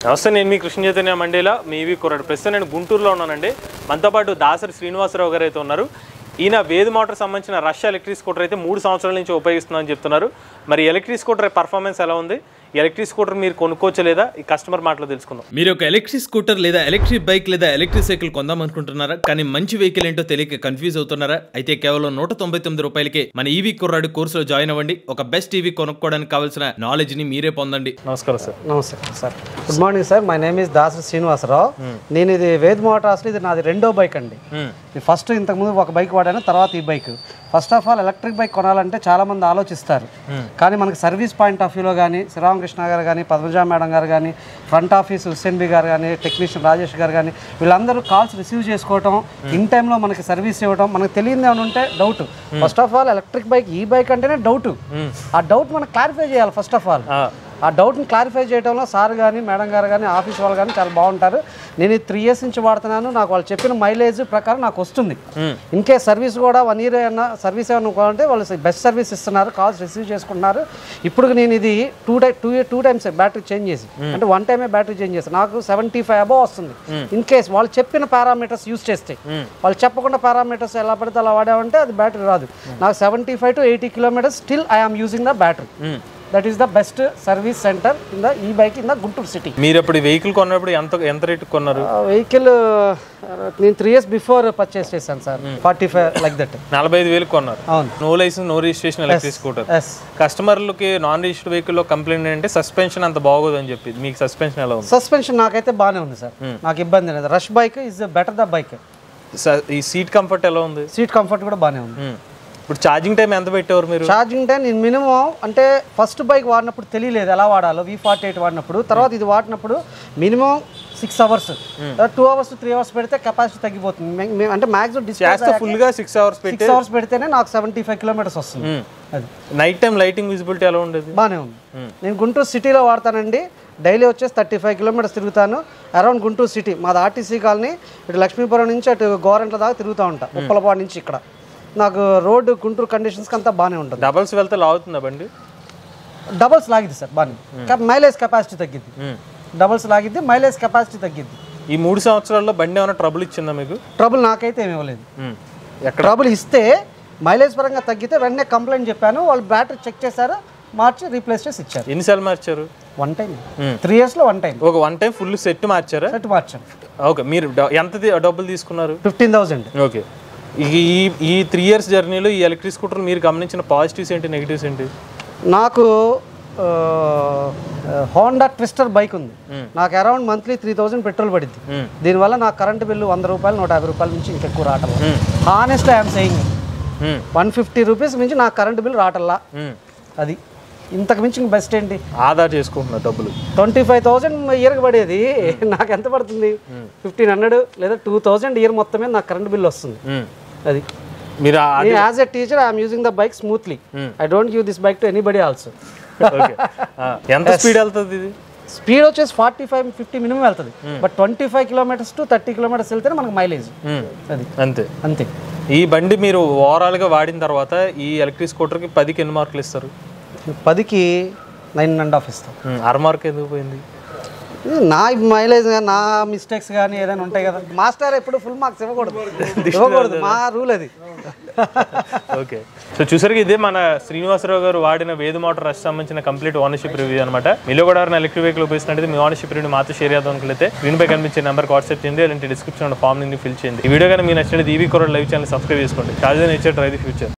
నమస్తే, నేను మీ కృష్ణ చైతన్య మండేలా మీ ఈవీ కుర్రాడు. ప్రస్తుతం నేను గుంటూరులో ఉన్నానండి. మనతో పాటు దాసరి శ్రీనివాసరావు గారు అయితే ఉన్నారు. ఈయన వేద్ మోటార్ సంబంధించిన రష్ ఎలక్ట్రిక్ స్కూటర్ అయితే 3 సంవత్సరాల నుంచి ఉపయోగిస్తున్నామని చెప్తున్నారు. మరి ఎలక్ట్రిక్ స్కూటర్ పర్ఫార్మెన్స్ ఎలా ఉంది, ఎలక్ట్రిక్ స్కూటర్ మీరు కొనుక్కోవచ్చు లేదా, ఈ కస్టమర్ మాటలో తెలుసుకుందాం. మీరు ఒక ఎలక్ట్రిక్ స్కూటర్ లేదా ఎలక్ట్రిక్ బైక్ లేదా ఎలక్ట్రిక్ సైకిల్ కొందాం అనుకుంటున్నారా? కానీ మంచి వెహికల్ ఏంటో తెలియక కన్ఫ్యూజ్ అవుతున్నారా? అయితే కేవలం 199 రూపాయలకే మన ఈవీ కుర్రాడు కోర్సులో జాయిన్ అవ్వండి. ఒక బెస్ట్ ఈవీ కొనుక్కోవడానికి కావాల్సిన నాలెడ్జ్ ని మీరే పొందండి. నమస్కారం సార్. నమస్తే sir. Good morning sir. My name is Dasari Srinivasarao. నేను ఇది వేద్ మోటార్స్, ఇది నాది రెండో బైక్ అండి. ఫస్ట్ ఇంతకుముందు ఒక బైక్ వాడాను, తర్వాత ఈ bike. First of all electric bike కొనాలంటే చాలా మంది ఆలోచిస్తారు, కానీ మనకి సర్వీస్ పాయింట్ ఆఫ్ వ్యూలో కానీ శ్రీరామకృష్ణ గారు కానీ, పద్మజా మేడం గారు కానీ, ఫ్రంట్ ఆఫీస్ హుస్సేన్ బి గారు కానీ, టెక్నీషియన్ రాజేష్ గారు కానీ, వీళ్ళందరూ కాల్స్ రిసీవ్ చేసుకోవటం, ఇన్ టైంలో మనకి సర్వీస్ ఇవ్వడం, మనకు తెలియదు ఏమైనా ఉంటే doubt. First of all electric bike ఈ బైక్ అంటేనే డౌట్. ఆ డౌట్ మనం క్లారిఫై చేయాలి. ఫస్ట్ ఆఫ్ ఆల్ ఆ డౌట్ని క్లారిఫై చేయడంలో సార్ కానీ, మేడం గారు కానీ, ఆఫీస్ వాళ్ళు కానీ చాలా బాగుంటారు. నేను 3 years నుంచి వాడుతున్నాను. నాకు వాళ్ళు చెప్పిన మైలేజ్ ప్రకారం నాకు వస్తుంది. ఇన్కేస్ సర్వీస్ కూడా 1 year అయినా సర్వీస్ ఏమైనా అంటే వాళ్ళు బెస్ట్ సర్వీస్ ఇస్తున్నారు, కాల్స్ రిసీవ్ చేసుకుంటున్నారు. ఇప్పుడు నేను ఇది టూ టైమ్స్ బ్యాటరీ చేంజ్ చేసి, అంటే 1 time బ్యాటరీ చేంజ్ చేసి నాకు 75 above వస్తుంది. ఇన్కేస్ వాళ్ళు చెప్పిన పారామీటర్స్ యూస్ చేస్తే, వాళ్ళు చెప్పకుండా పారామీటర్స్ ఎలా పడితే అలా వాడామంటే అది బ్యాటరీ రాదు. నాకు 75 to 80 kilometers still I am using the battery. That is the best service centre in the e bike in the Guntur city. మీరు ఇప్పుడు వెహికల్ కొన్నప్పుడు ఎంత రేట్ కొన్నారు? వెహికల్ నేను 3 years బిఫోర్ పర్చేస్ చేశాను సార్. 45 like that. 45,000 కొన్నారు. అవును. No licence, no registration electric scooter. కస్టమర్లకి నాన్ రిజిస్టర్డ్ వెహికల్ లో కంప్లైంట్ ఏంటంటే సస్పెన్షన్ అంత బాగోదు అని చెప్పి, మీకు సస్పెన్షన్ ఎలా ఉంది? సస్పెన్షన్ నాకైతే బాగానే ఉంది సార్, నాకు ఇబ్బంది లేదు. Rush bike is better the bike. ఈ సీట్ కంఫర్ట్ ఎలా ఉంది? సీట్ కంఫర్ట్ కూడా బాగానే ఉంది. ఇప్పుడు ఛార్జింగ్ టైం ఎంత పెట్టేవారు మీరు? ఛార్జింగ్ టైం నేను మినిమం, అంటే ఫస్ట్ బైక్ వాడినప్పుడు తెలియలేదు ఎలా వాడాలో, V48 వాడినప్పుడు. తర్వాత ఇది వాడినప్పుడు మినిమం 6 hours, 2 hours 3 hours పెడితే కెపాసిటీ తగ్గిపోతుంది. అంటే మాక్సిమం డిస్ప్లే ఫుల్ గా 6 hours పెడితేనే నాకు 75 kilometers వస్తుంది. అది నైట్ టైం లైటింగ్ విజిబిలిటీ ఎలా ఉండేది? బాగానే ఉంది. నేను గుంటూరు సిటీలో వాడతానండి. డైలీ వచ్చేసి 35 kilometers తిరుగుతాను అరౌండ్ గుంటూరు సిటీ. మాది ఆర్టీసీ కాలనీ. ఇటు లక్ష్మీపురం నుంచి అటు గోరంట్ల దాకా తిరుగుతూ ఉంటా, ఉప్పలపాడు నుంచి ఇక్కడ. నాకు రోడ్డు గుంటూరు కండిషన్స్కి అంతా బాగానే ఉంటుంది. డబల్స్ వెళ్తే లాగుతుందా బండి? డబల్స్ లాగిద్ది సార్ బాగానే. మైలేజ్ కెపాసిటీ తగ్గిద్ది. డబల్స్ లాగిద్ది, మైలేజ్ కెపాసిటీ తగ్గిద్ది. ఈ 3 సంవత్సరాల్లో బండి ఏమైనా ట్రబుల్ ఇచ్చిందా మీకు? ట్రబుల్ నాకైతే ఏమి ఇవ్వలేదు. ట్రబుల్ ఇస్తే మైలేజ్ పరంగా తగ్గితే వెంటనే కంప్లైంట్ చెప్పాను, వాళ్ళు బ్యాటరీ చెక్ చేశారు, మార్చి రీప్లేస్ చేసి ఇచ్చారు. ఎన్నిసార్లు మార్చారు? 1 time. 3 years లో 1 time. ఒక 1 time ఫుల్ సెట్ మార్చారా? సెట్ మార్చాను. ఓకే. మీరు ఎంత డబ్బులు తీసుకున్నారు? 15,000. ఓకే. ఈ 3 years జర్నీలో ఈ ఎలక్ట్రిక్ స్కూటర్ మీరు గమనించిన పాజిటివ్స్ ఏంటి, నెగిటివ్స్ ఏంటి? నాకు హోండా ట్విస్టర్ బైక్ ఉంది. నాకు అరౌండ్ మంత్లీ 3,000 పెట్రోల్ పడింది. దీనివల్ల నాకు కరెంట్ బిల్లు 100 రూపాయలు 150 రూపాయల నుంచి ఇంకెక్కువ రావట్లా. హానెస్ట్లీ ఐఎమ్ సెయింగ్ 150 rupees నుంచి నాకు కరెంట్ బిల్ రావట్లా. అది ఇంతకు మించి బెస్ట్ ఏంటి? ఆదా చేసుకుంటున్నా డబ్బులు. 25,000 ఇయర్కి పడేది నాకు ఎంత పడుతుంది? 1,500 లేదా 2,000 ఇయర్ మొత్తమే నాకు కరెంట్ బిల్ వస్తుంది. అది మీరు as a teacher I'm using the bike smoothly. I don't give this bike to anybody also. ఎంత స్పీడ్ వెళ్తుంది ఇది? స్పీడ్ వచ్చేసి 45-50 మినిమం వెళ్తుంది. బట్ 25 kilometers to 30 kilometers వెళ్తేనే మనకు మైలేజ్. అది అంతే. ఈ బండి మీరు ఓవరాల్గా వాడిన తర్వాత ఈ ఎలక్ట్రిక్ స్కూటర్కి 10కి ఎన్ని మార్కులు ఇస్తారు? 10కి 9.5 ఇస్తాం. 6 మార్క్ ఎందుకు పోయింది? నా మైలేజ్ కానీ, నా మిస్టేక్స్ కానీ ఏదైనా ఉంటాయి కదా. మాస్టర్ ఎప్పుడు ఫుల్ మార్క్స్ ఇవ్వకూడదు, మా రూల్ అది. ఓకే. సో చూసారుగా ఇదే మన శ్రీనివాసరావు గారు వాడిన వేద్ మోటార్ రష్ సంబంధించిన కంప్లీట్ ఓనర్షిప్ రివ్యూ అనమాట. మీలో కూడా ఎలక్ట్రిక్ వెహికల్ ఉపయోగిస్తున్నట్టు మీ ఓనర్షిప్ రివ్యూ మాతో షేర్ చేద్దాం అనుకుంటే స్క్రీన్ పై కనిపించే నెంబర్కి వాట్సాప్ చేయండి, అలాంటి డిస్క్రిప్షన్ ఫామ్ ని ఫిల్ చేయండి. ఈ వీడియో కానీ మీరు నచ్చినట్టు ఈవీ కుర్రాడు లైవ్ ఛానల్ సబ్స్క్రైబ్ చేసుకోండి. Charge nature drive the future.